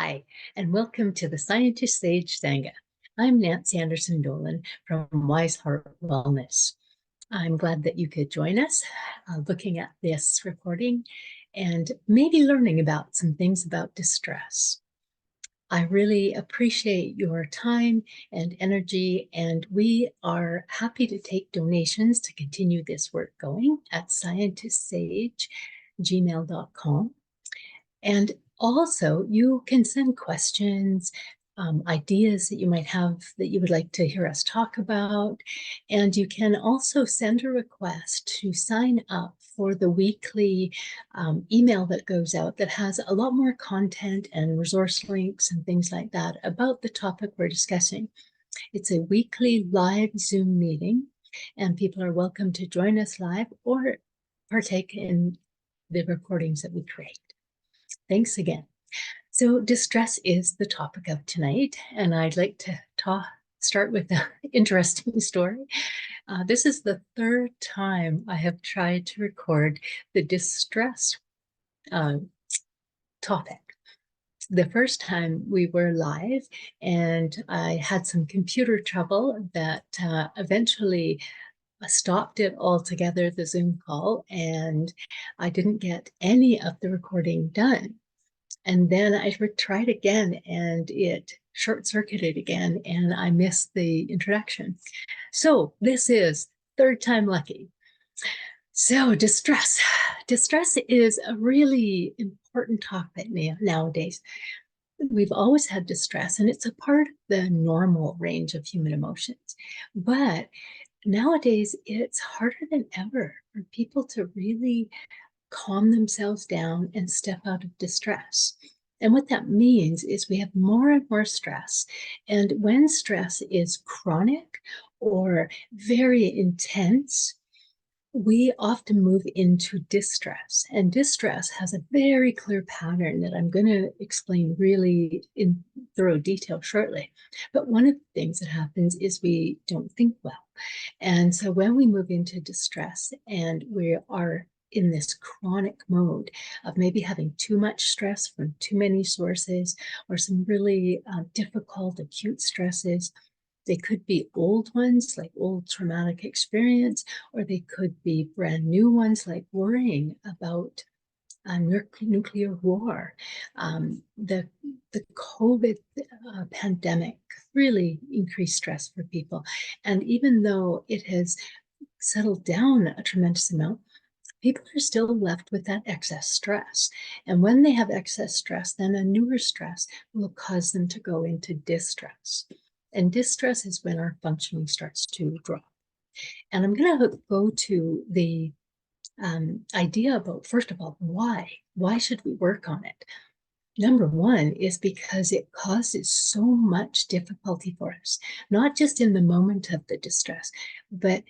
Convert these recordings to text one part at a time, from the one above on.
Hi, and welcome to the Scientist Sage SANGHA. I'm Nancy Anderson Dolan from Wise Heart Wellness. I'm glad that you could join us looking at this recording and maybe learning about some things about distress. I really appreciate your time and energy, and we are happy to take donations to continue this work going at scientistsage@gmail.com. And also, you can send questions, ideas that you might have that you would like to hear us talk about. And you can also send a request to sign up for the weekly email that goes out that has a lot more content and resource links and things like that about the topic we're discussing. It's a weekly live Zoom meeting, and people are welcome to join us live or partake in the recordings that we create. Thanks again. So distress is the topic of tonight, and I'd like to start with an interesting story. This is the third time I have tried to record the distress topic. The first time we were live, and I had some computer trouble that eventually stopped it altogether, the Zoom call, and I didn't get any of the recording done. And then I tried again, and it short-circuited again, and I missed the introduction. So this is third time lucky. So distress. Distress is a really important topic nowadays. We've always had distress, and it's a part of the normal range of human emotions. But nowadays, it's harder than ever for people to really calm themselves down and step out of distress. And what that means is we have more and more stress. And when stress is chronic or very intense, we often move into distress. And distress has a very clear pattern that I'm going to explain really in thorough detail shortly. But one of the things that happens is we don't think well. And so when we move into distress and we are in this chronic mode of maybe having too much stress from too many sources, or some really difficult acute stresses. They could be old ones, like old traumatic experience, or they could be brand new ones, like worrying about nuclear war. The COVID pandemic really increased stress for people. And even though it has settled down a tremendous amount, people are still left with that excess stress. And when they have excess stress, then a newer stress will cause them to go into distress. And distress is when our functioning starts to drop. And I'm going to go to the idea about, first of all, why? Why should we work on it? Number one is because it causes so much difficulty for us, not just in the moment of the distress, but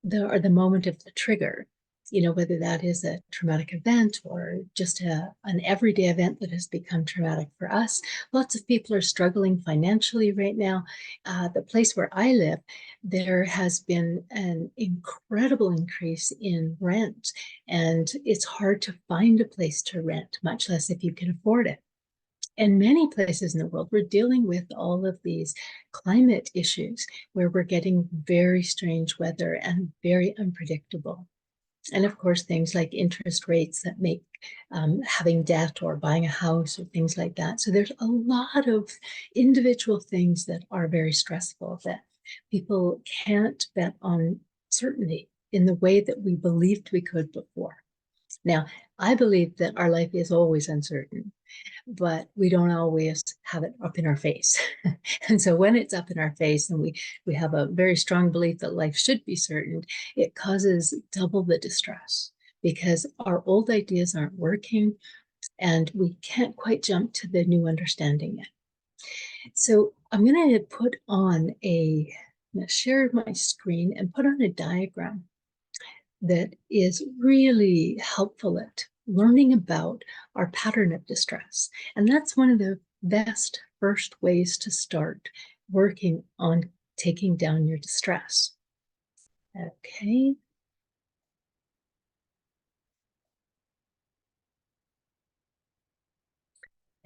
the moment of the trigger. You know, whether that is a traumatic event or just an everyday event that has become traumatic for us. Lots of people are struggling financially right now. The place where I live, there has been an incredible increase in rent, and it's hard to find a place to rent, much less if you can afford it. In many places in the world, we're dealing with all of these climate issues where we're getting very strange weather and very unpredictable. And of course, things like interest rates that make having debt or buying a house or things like that. So there's a lot of individual things that are very stressful that people can't bet on certainty in the way that we believed we could before. Now, I believe that our life is always uncertain, but we don't always have it up in our face. And so when it's up in our face and we have a very strong belief that life should be certain, it causes double the distress because our old ideas aren't working and we can't quite jump to the new understanding yet. So I'm going to share my screen and put on a diagram that is really helpful at learning about our pattern of distress. And that's one of the best first ways to start working on taking down your distress. Okay.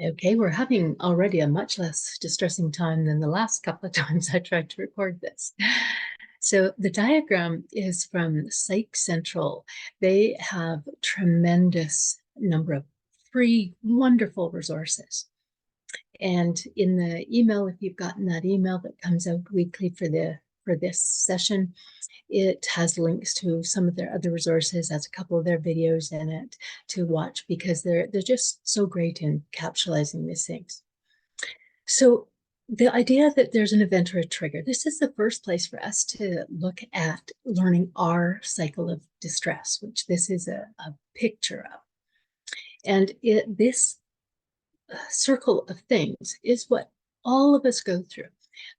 Okay, we're having already a much less distressing time than the last couple of times I tried to record this. So the diagram is from Psych Central. They have tremendous number of free, wonderful resources. And in the email, if you've gotten that email that comes out weekly for this session, it has links to some of their other resources, has a couple of their videos in it to watch because they're just so great in capitalizing these things. So the idea that there's an event or a trigger, this is the first place for us to look at learning our cycle of distress, which this is a picture of. And this circle of things is what all of us go through.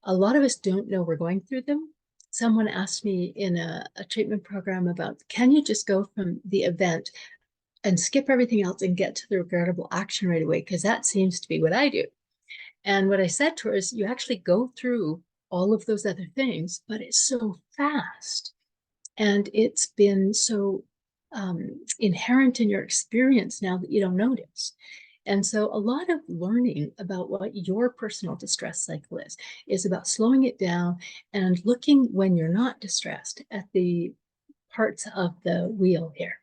A lot of us don't know we're going through them. Someone asked me in a treatment program about, can you just go from the event and skip everything else and get to the regrettable action right away? Because that seems to be what I do. And what I said to her is, you actually go through all of those other things, but it's so fast. And it's been so inherent in your experience now that you don't notice. And so a lot of learning about what your personal distress cycle is about slowing it down and looking when you're not distressed at the parts of the wheel here.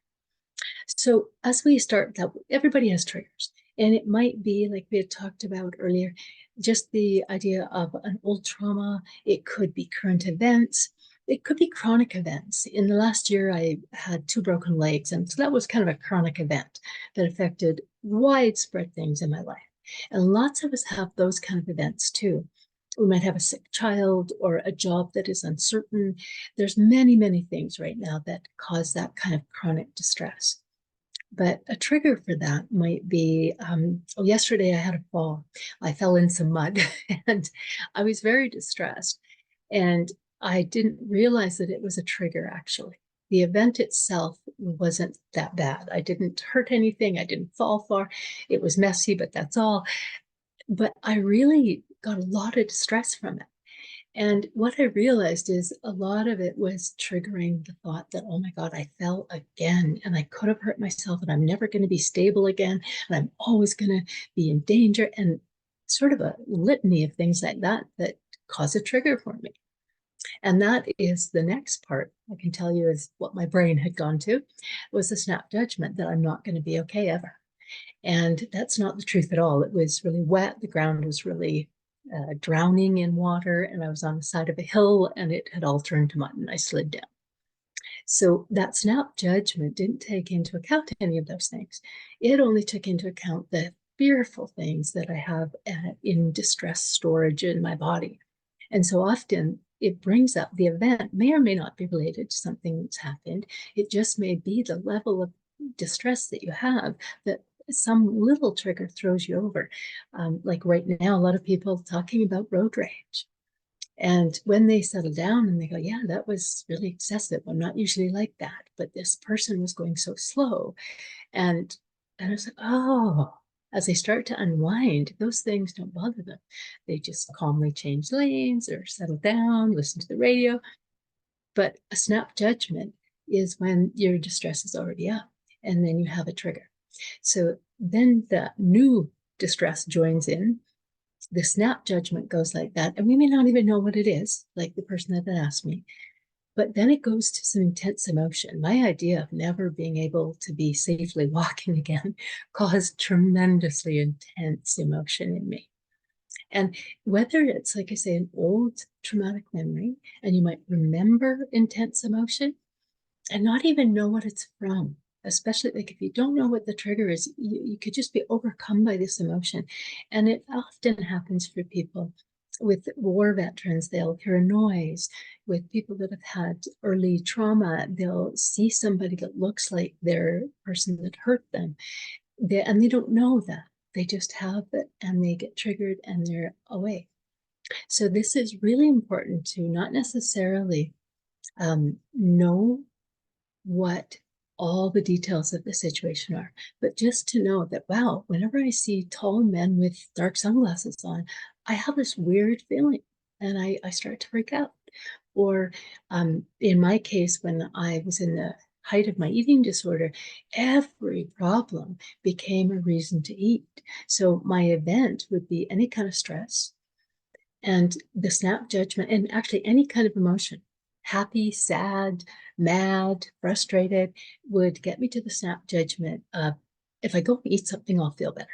So as we start that, everybody has triggers. And it might be, like we had talked about earlier, just the idea of an old trauma. It could be current events. It could be chronic events. In the last year, I had 2 broken legs. And so that was kind of a chronic event that affected widespread things in my life. And lots of us have those kind of events too. We might have a sick child or a job that is uncertain. There's many, many things right now that cause that kind of chronic distress. But a trigger for that might be, yesterday I had a fall. I fell in some mud and I was very distressed. And I didn't realize that it was a trigger, actually. The event itself wasn't that bad. I didn't hurt anything. I didn't fall far. It was messy, but that's all. But I really got a lot of distress from it. And what I realized is a lot of it was triggering the thought that, oh my God, I fell again and I could have hurt myself and I'm never going to be stable again. And I'm always going to be in danger, and sort of a litany of things like that that cause a trigger for me. And that is the next part I can tell you is what my brain had gone to, was the snap judgment that I'm not going to be okay ever. And that's not the truth at all. It was really wet. The ground was really drowning in water, and I was on the side of a hill and it had all turned to mud and I slid down. So that snap judgment didn't take into account any of those things. It only took into account the fearful things that I have in distress storage in my body. And so often it brings up the event may or may not be related to something that's happened. It just may be the level of distress that you have that some little trigger throws you over. Like right now, a lot of people talking about road rage. And when they settle down and they go, yeah, that was really excessive. I'm not usually like that, but this person was going so slow. And I was like, oh, as they start to unwind, those things don't bother them. They just calmly change lanes or settle down, listen to the radio. But a snap judgment is when your distress is already up and then you have a trigger. So then the new distress joins in. The snap judgment goes like that, and we may not even know what it is, like the person that asked me. But then it goes to some intense emotion. My idea of never being able to be safely walking again caused tremendously intense emotion in me. And whether it's, like I say, an old traumatic memory, and you might remember intense emotion and not even know what it's from, especially like if you don't know what the trigger is, you could just be overcome by this emotion. And it often happens for people with war veterans. They'll hear a noise. With people that have had early trauma, they'll see somebody that looks like their person that hurt them. And they don't know that. They just have it and they get triggered and they're away. So this is really important to not necessarily know what all the details of the situation are, but just to know that, wow, whenever I see tall men with dark sunglasses on, I have this weird feeling and I start to freak out. Or in my case, when I was in the height of my eating disorder, every problem became a reason to eat. So my event would be any kind of stress, and the snap judgment, and actually any kind of emotion, happy, sad, mad, frustrated, would get me to the snap judgment of, if I go and eat something, I'll feel better.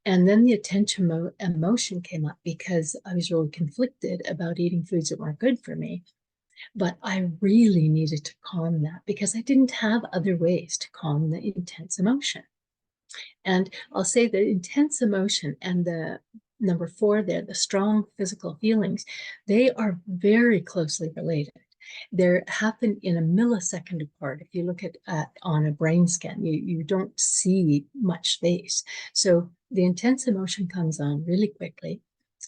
And then the attention emotion came up because I was really conflicted about eating foods that weren't good for me. But I really needed to calm that because I didn't have other ways to calm the intense emotion. And I'll say the intense emotion and the number 4 there, the strong physical feelings, they are very closely related. They happen in a millisecond apart. If you look at on a brain scan, you don't see much space. So the intense emotion comes on really quickly,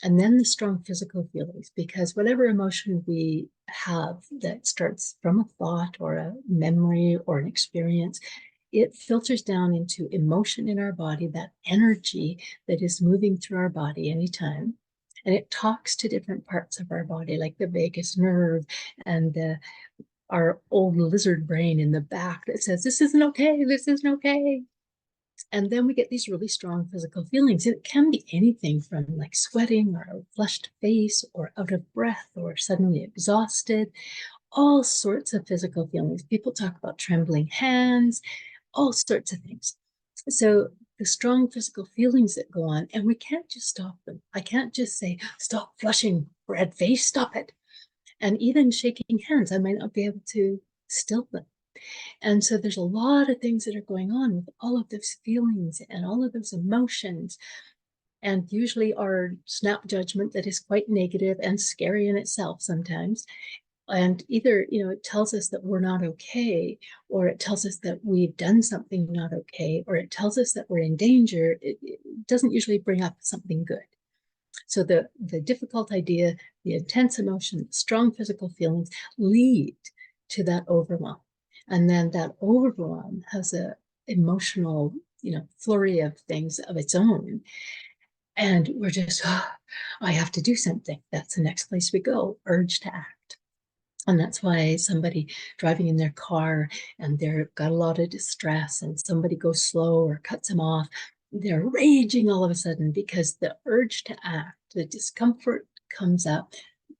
and then the strong physical feelings, because whatever emotion we have that starts from a thought or a memory or an experience, it filters down into emotion in our body, that energy that is moving through our body anytime. And it talks to different parts of our body, like the vagus nerve and our old lizard brain in the back that says, this isn't okay, this isn't okay. And then we get these really strong physical feelings. It can be anything from like sweating or a flushed face or out of breath or suddenly exhausted, all sorts of physical feelings. People talk about trembling hands, all sorts of things. So the strong physical feelings that go on, and we can't just stop them. I can't just say, stop flushing, red face, stop it. And even shaking hands, I might not be able to still them. And so there's a lot of things that are going on with all of those feelings and all of those emotions. And usually our snap judgment that is quite negative and scary in itself sometimes. And either, it tells us that we're not okay, or it tells us that we've done something not okay, or it tells us that we're in danger. It doesn't usually bring up something good. So the difficult idea, the intense emotion, the strong physical feelings lead to that overwhelm. And then that overwhelm has a emotional, flurry of things of its own. And we're just, I have to do something. That's the next place we go, urge to act. And that's why somebody driving in their car and they've got a lot of distress and somebody goes slow or cuts them off, they're raging all of a sudden because the urge to act, the discomfort comes up,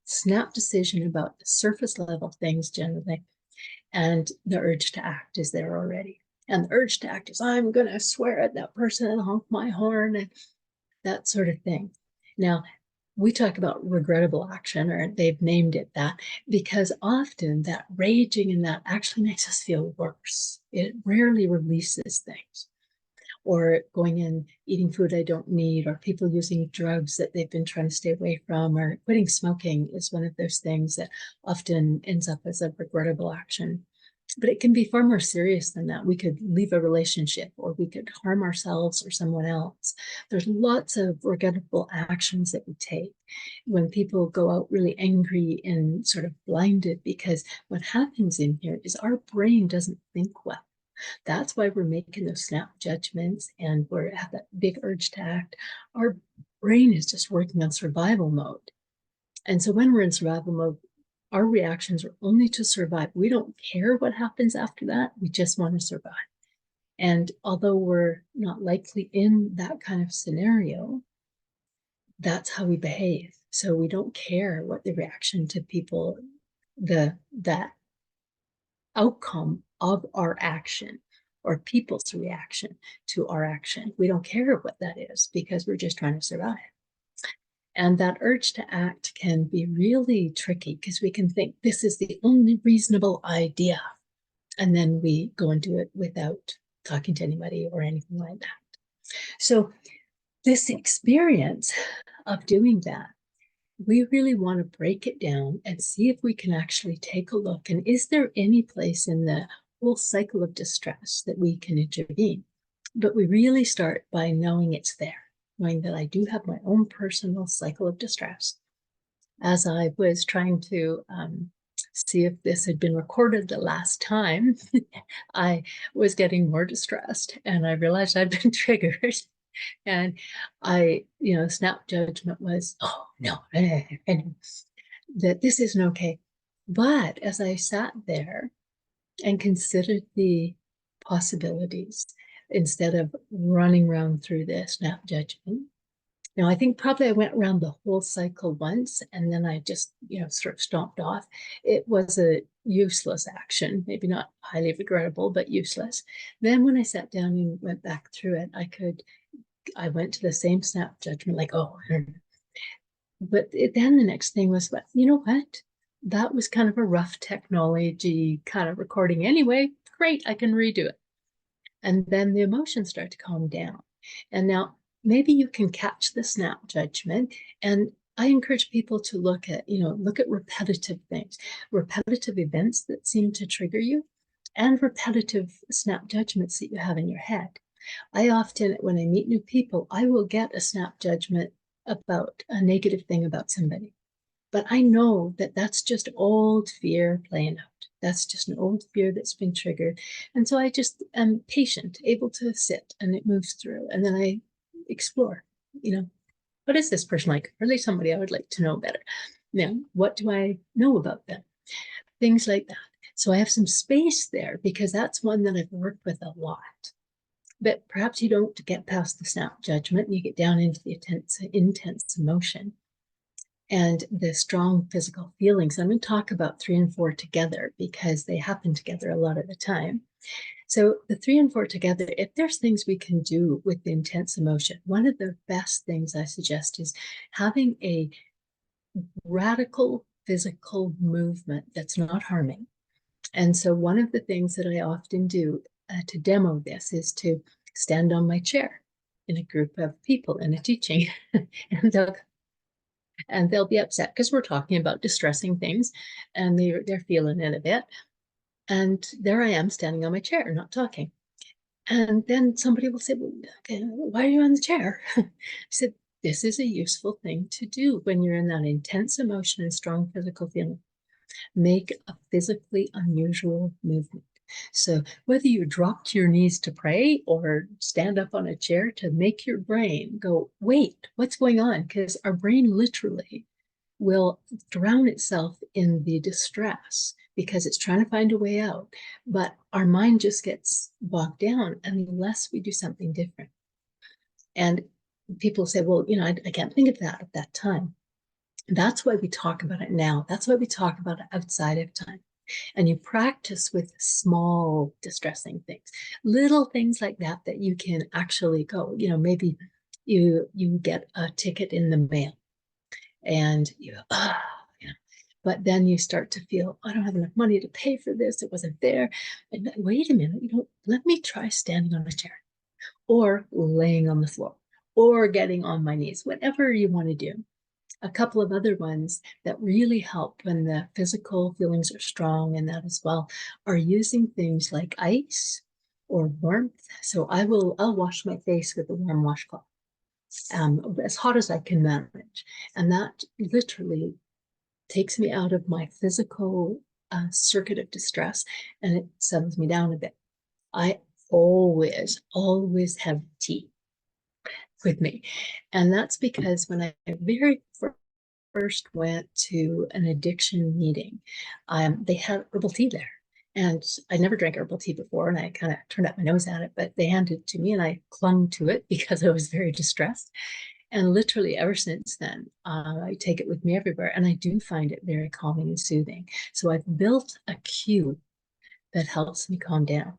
snap decision about the surface level things generally, and the urge to act is there already. And the urge to act is, I'm going to swear at that person and honk my horn and that sort of thing. Now, we talk about regrettable action, or they've named it that, because often that raging and that actually makes us feel worse. It rarely releases things. Or going in, eating food I don't need, or people using drugs that they've been trying to stay away from, or quitting smoking is one of those things that often ends up as a regrettable action. But it can be far more serious than that. We could leave a relationship, or we could harm ourselves or someone else. There's lots of regrettable actions that we take when people go out really angry and sort of blinded, because what happens in here is our brain doesn't think well. That's why we're making those snap judgments and we have that big urge to act. Our brain is just working on survival mode. And so when we're in survival mode, our reactions are only to survive. We don't care what happens after that. We just want to survive. And although we're not likely in that kind of scenario, that's how we behave. So we don't care what the reaction to people, that outcome of our action or people's reaction to our action. We don't care what that is because we're just trying to survive. And that urge to act can be really tricky because we can think this is the only reasonable idea. And then we go and do it without talking to anybody or anything like that. So this experience of doing that, we really want to break it down and see if we can actually take a look. And is there any place in the whole cycle of distress that we can intervene? But we really start by knowing it's there, knowing that I do have my own personal cycle of distress. As I was trying to see if this had been recorded the last time, I was getting more distressed and I realized I'd been triggered. And snap judgment was, oh no, and that this isn't okay. But as I sat there and considered the possibilities instead of running around through the snap judgment. Now, I think probably I went around the whole cycle once and then I just, sort of stomped off. It was a useless action, maybe not highly regrettable, but useless. Then when I sat down and went back through it, I went to the same snap judgment, like, oh, but then the next thing was, but you know what? That was kind of a rough technology kind of recording anyway. Great, I can redo it. And then the emotions start to calm down. And now maybe you can catch the snap judgment. And I encourage people to look at repetitive things, repetitive events that seem to trigger you, and repetitive snap judgments that you have in your head. I often, when I meet new people, I will get a snap judgment about a negative thing about somebody. But I know that that's just old fear playing out. That's just an old fear that's been triggered. And so I just am patient, able to sit, and it moves through. And then I explore, what is this person like? Are they somebody I would like to know better? What do I know about them? Things like that. So I have some space there because that's one that I've worked with a lot. But perhaps you don't get past the snap judgment and you get down into the intense emotion and the strong physical feelings. I'm going to talk about 3 and 4 together because they happen together a lot of the time. So the 3 and 4 together, if there's things we can do with the intense emotion, one of the best things I suggest is having a radical physical movement that's not harming. And so one of the things that I often do to demo this is to stand on my chair in a group of people in a teaching and they'll be upset because we're talking about distressing things and they're feeling it a bit. And there I am standing on my chair, not talking. And then somebody will say, well, okay, why are you on the chair? I said, this is a useful thing to do when you're in that intense emotion and strong physical feeling. Make a physically unusual movement. So whether you drop to your knees to pray or stand up on a chair to make your brain go, wait, what's going on? Because our brain literally will drown itself in the distress because it's trying to find a way out. But our mind just gets bogged down unless we do something different. And people say, well, I can't think of that at that time. That's why we talk about it now. That's why we talk about it outside of time. And you practice with small distressing things, little things like that you can actually go. Maybe you get a ticket in the mail and but then you start to feel, I don't have enough money to pay for this. It wasn't there. And wait a minute, let me try standing on a chair or laying on the floor or getting on my knees, whatever you want to do. A couple of other ones that really help when the physical feelings are strong and that as well are using things like ice or warmth. So I'll wash my face with a warm washcloth, as hot as I can manage. And that literally takes me out of my physical circuit of distress and it settles me down a bit. I always have tea with me. And that's because when I very first went to an addiction meeting, they had herbal tea there. And I never drank herbal tea before, and I kind of turned up my nose at it, but they handed it to me and I clung to it because I was very distressed. And literally ever since then, I take it with me everywhere, and I do find it very calming and soothing. So I've built a cue that helps me calm down.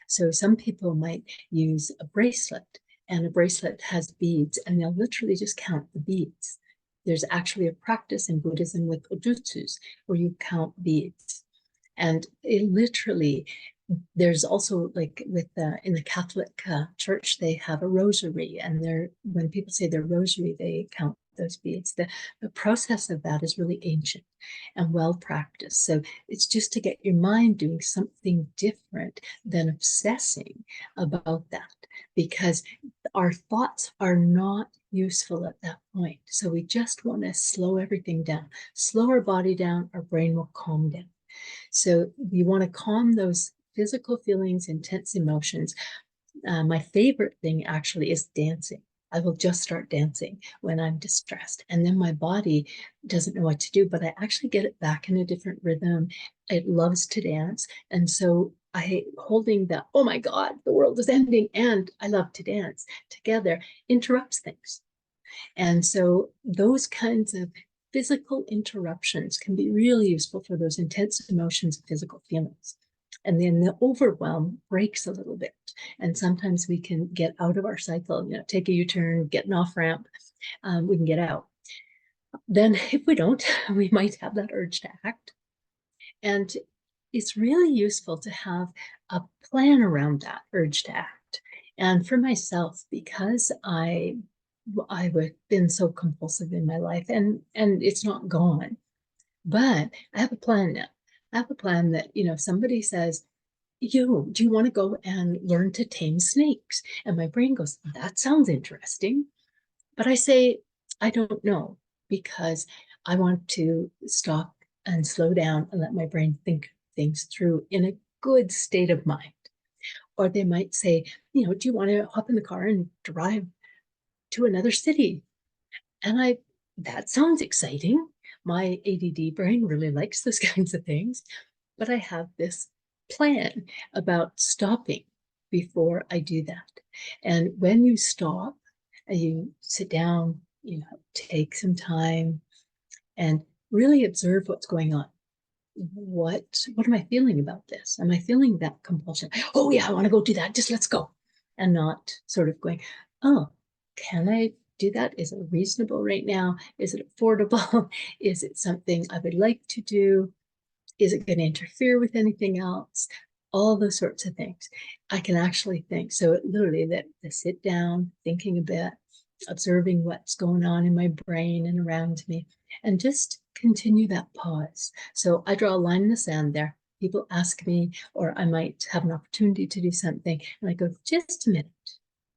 So some people might use a bracelet, and a bracelet has beads, and they'll literally just count the beads. There's actually a practice in Buddhism with ojutsus where you count beads. And it literally, there's also like in the Catholic Church, they have a rosary, and when people say their rosary, they count those beads. The process of that is really ancient and well practiced. So it's just to get your mind doing something different than obsessing about that, because our thoughts are not useful at that point. So we just want to slow everything down, slow our body down, our brain will calm down. So we want to calm those physical feelings, intense emotions. My favorite thing actually is dancing. I will just start dancing when I'm distressed. And then my body doesn't know what to do, but I actually get it back in a different rhythm. It loves to dance. And so I holding that, oh my God, the world is ending and I love to dance together interrupts things. And so those kinds of physical interruptions can be really useful for those intense emotions and physical feelings. And then the overwhelm breaks a little bit. And sometimes we can get out of our cycle, take a U-turn, get an off ramp, we can get out. Then if we don't, we might have that urge to act. And it's really useful to have a plan around that urge to act. And for myself, because I've been so compulsive in my life, and it's not gone, but I have a plan now. I have a plan that, somebody says, do you want to go and learn to tame snakes? And my brain goes, that sounds interesting. But I say, I don't know, because I want to stop and slow down and let my brain think things through in a good state of mind. Or they might say, do you want to hop in the car and drive to another city? And that sounds exciting. My ADD brain really likes those kinds of things, but I have this plan about stopping before I do that. And when you stop, you sit down, take some time and really observe what's going on. What am I feeling about this? Am I feeling that compulsion? Oh yeah, I want to go do that. Just let's go. And not sort of going, oh, can I do that? Is it reasonable right now? Is it affordable? Is it something I would like to do? Is it going to interfere with anything else? All those sorts of things. I can actually think. So literally that the sit down, thinking a bit, observing what's going on in my brain and around me, and just continue that pause. So I draw a line in the sand there. People ask me, or I might have an opportunity to do something, and I go, just a minute.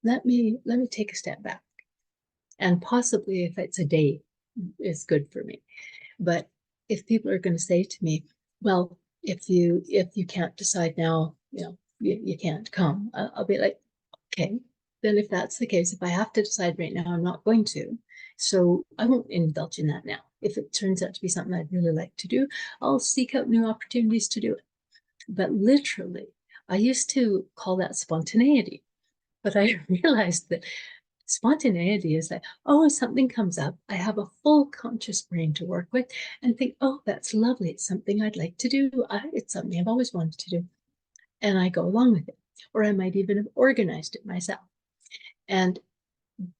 Let me take a step back. And possibly if it's a day, is good for me. But if people are going to say to me, well, if you can't decide now, you can't come, I'll be like, okay, then if that's the case, if I have to decide right now, I'm not going to. So I won't indulge in that now. If it turns out to be something I'd really like to do, I'll seek out new opportunities to do it. But literally, I used to call that spontaneity. But I realized that spontaneity is like, oh, something comes up, I have a full conscious brain to work with and think, oh, that's lovely. It's something I'd like to do. It's something I've always wanted to do. And I go along with it. Or I might even have organized it myself. And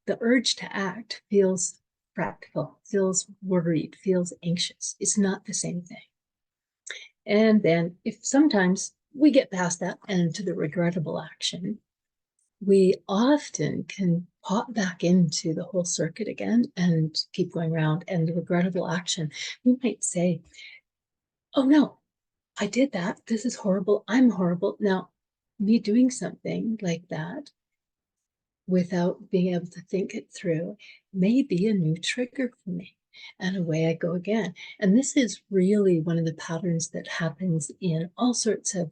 the urge to act feels practical, feels worried, feels anxious. It's not the same thing. And then if sometimes we get past that and to the regrettable action, we often can pop back into the whole circuit again and keep going around. And the regrettable action, we might say, oh no, I did that. This is horrible. I'm horrible. Now, me doing something like that without being able to think it through may be a new trigger for me. And away I go again. And this is really one of the patterns that happens in all sorts of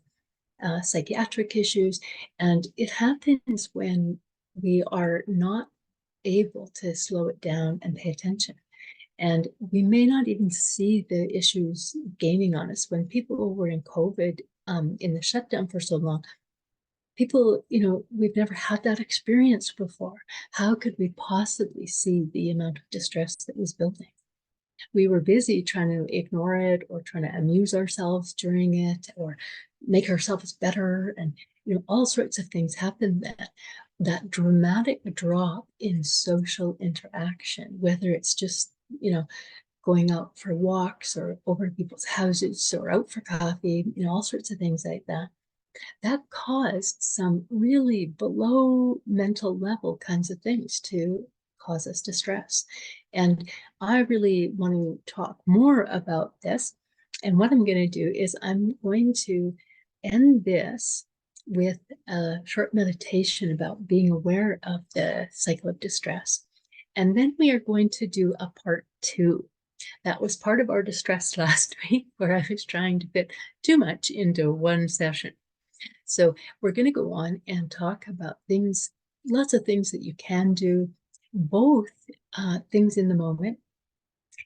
psychiatric issues. And it happens when we are not able to slow it down and pay attention. And we may not even see the issues gaining on us. When people were in COVID, in the shutdown for so long, people, we've never had that experience before. How could we possibly see the amount of distress that was building? We were busy trying to ignore it or trying to amuse ourselves during it or make ourselves better. And, all sorts of things happen that dramatic drop in social interaction, whether it's just, going out for walks or over to people's houses or out for coffee, all sorts of things like that. That caused some really below mental level kinds of things to cause us distress. And I really want to talk more about this. And what I'm going to do is I'm going to end this with a short meditation about being aware of the cycle of distress. And then we are going to do a part 2. That was part of our distress last week, where I was trying to fit too much into one session. So we're going to go on and talk about things, lots of things that you can do, both things in the moment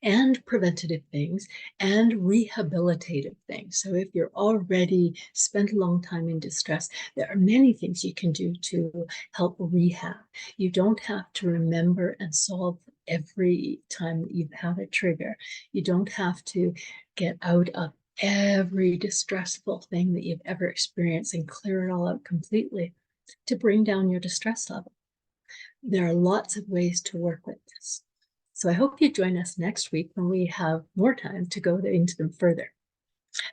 and preventative things and rehabilitative things. So if you're already spent a long time in distress, there are many things you can do to help rehab. You don't have to remember and solve every time that you've had a trigger. You don't have to get out of every distressful thing that you've ever experienced and clear it all out completely to bring down your distress level. There are lots of ways to work with this. So I hope you join us next week when we have more time to go into them further.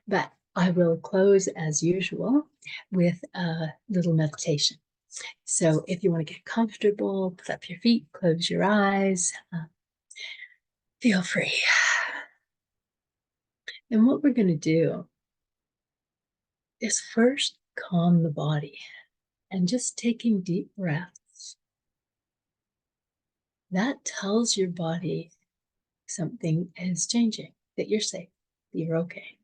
But I will close as usual with a little meditation. So if you want to get comfortable, put up your feet, close your eyes, feel free. And what we're going to do is first calm the body and just taking deep breaths. That tells your body something is changing, that you're safe, that you're okay.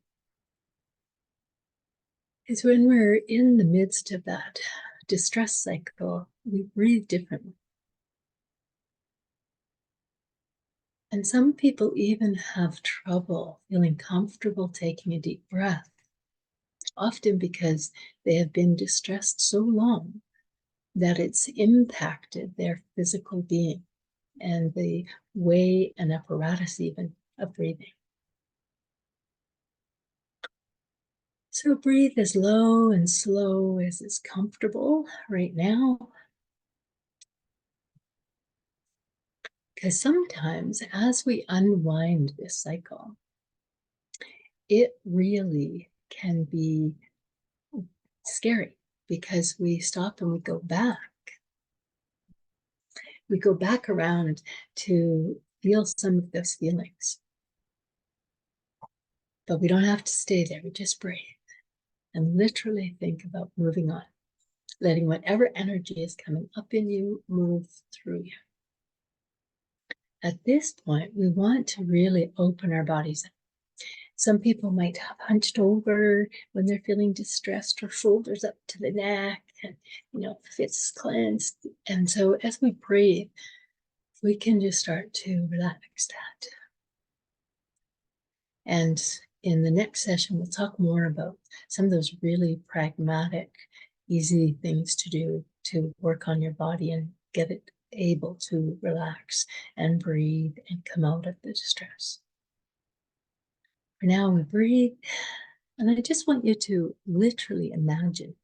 Because when we're in the midst of that distress cycle, we breathe differently. And some people even have trouble feeling comfortable taking a deep breath, often because they have been distressed so long that it's impacted their physical being and the way and apparatus even of breathing. So breathe as low and slow as is comfortable right now. Because sometimes as we unwind this cycle, it really can be scary because we stop and we go back. We go back around to feel some of those feelings. But we don't have to stay there. We just breathe and literally think about moving on, letting whatever energy is coming up in you move through you. At this point, we want to really open our bodies up. Some people might have hunched over when they're feeling distressed, or shoulders up to the neck, and fists clenched. And so as we breathe, we can just start to relax that. And in the next session, we'll talk more about some of those really pragmatic, easy things to do to work on your body and get it able to relax and breathe and come out of the distress. For now, we breathe, and I just want you to literally imagine.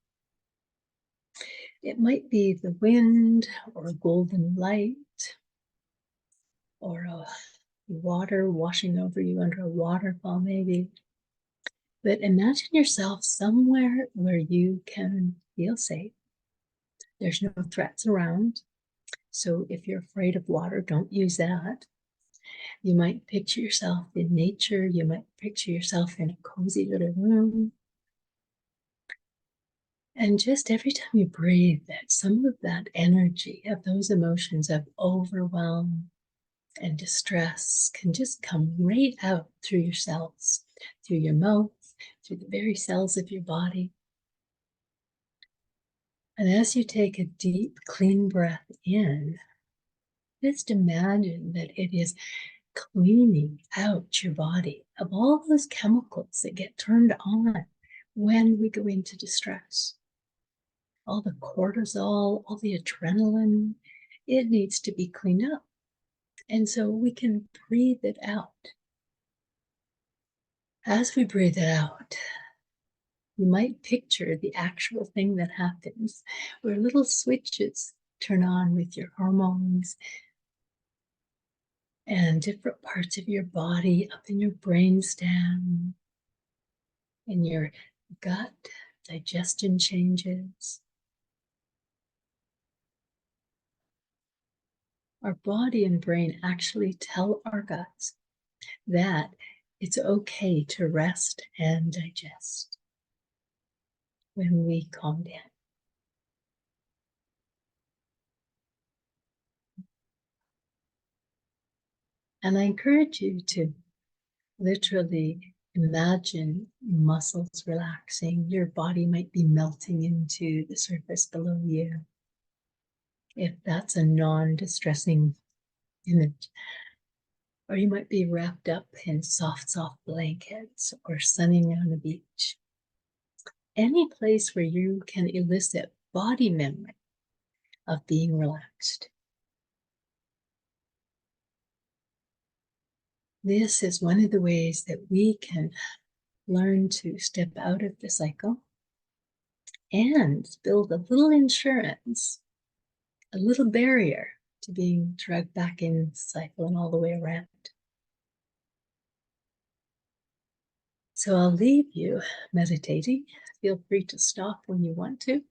It might be the wind or a golden light or a water washing over you under a waterfall maybe. But imagine yourself somewhere where you can feel safe. There's no threats around. So if you're afraid of water, don't use that. You might picture yourself in nature. You might picture yourself in a cozy little room. And just every time you breathe, that some of that energy of those emotions of overwhelm and distress can just come right out through your cells, through your mouth, through the very cells of your body. And as you take a deep, clean breath in, just imagine that it is cleaning out your body of all those chemicals that get turned on when we go into distress. All the cortisol, all the adrenaline, it needs to be cleaned up. And so we can breathe it out. As we breathe it out, you might picture the actual thing that happens, where little switches turn on with your hormones and different parts of your body up in your brainstem, in your gut, digestion changes. Our body and brain actually tell our guts that it's okay to rest and digest when we calm down. And I encourage you to literally imagine muscles relaxing. Your body might be melting into the surface below you. if that's a non-distressing image. Or you might be wrapped up in soft, soft blankets or sunning on a beach. Any place where you can elicit body memory of being relaxed. This is one of the ways that we can learn to step out of the cycle and build a little insurance, a little barrier to being dragged back in the cycle and all the way around. So I'll leave you meditating. Feel free to stop when you want to.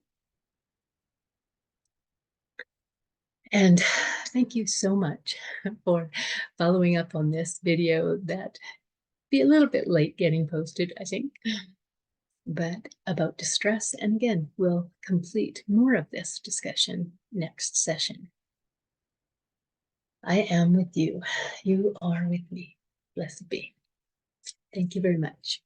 And thank you so much for following up on this video that be a little bit late getting posted, I think, but about distress. And again, we'll complete more of this discussion next session. I am with you. You are with me. Blessed be. Thank you very much.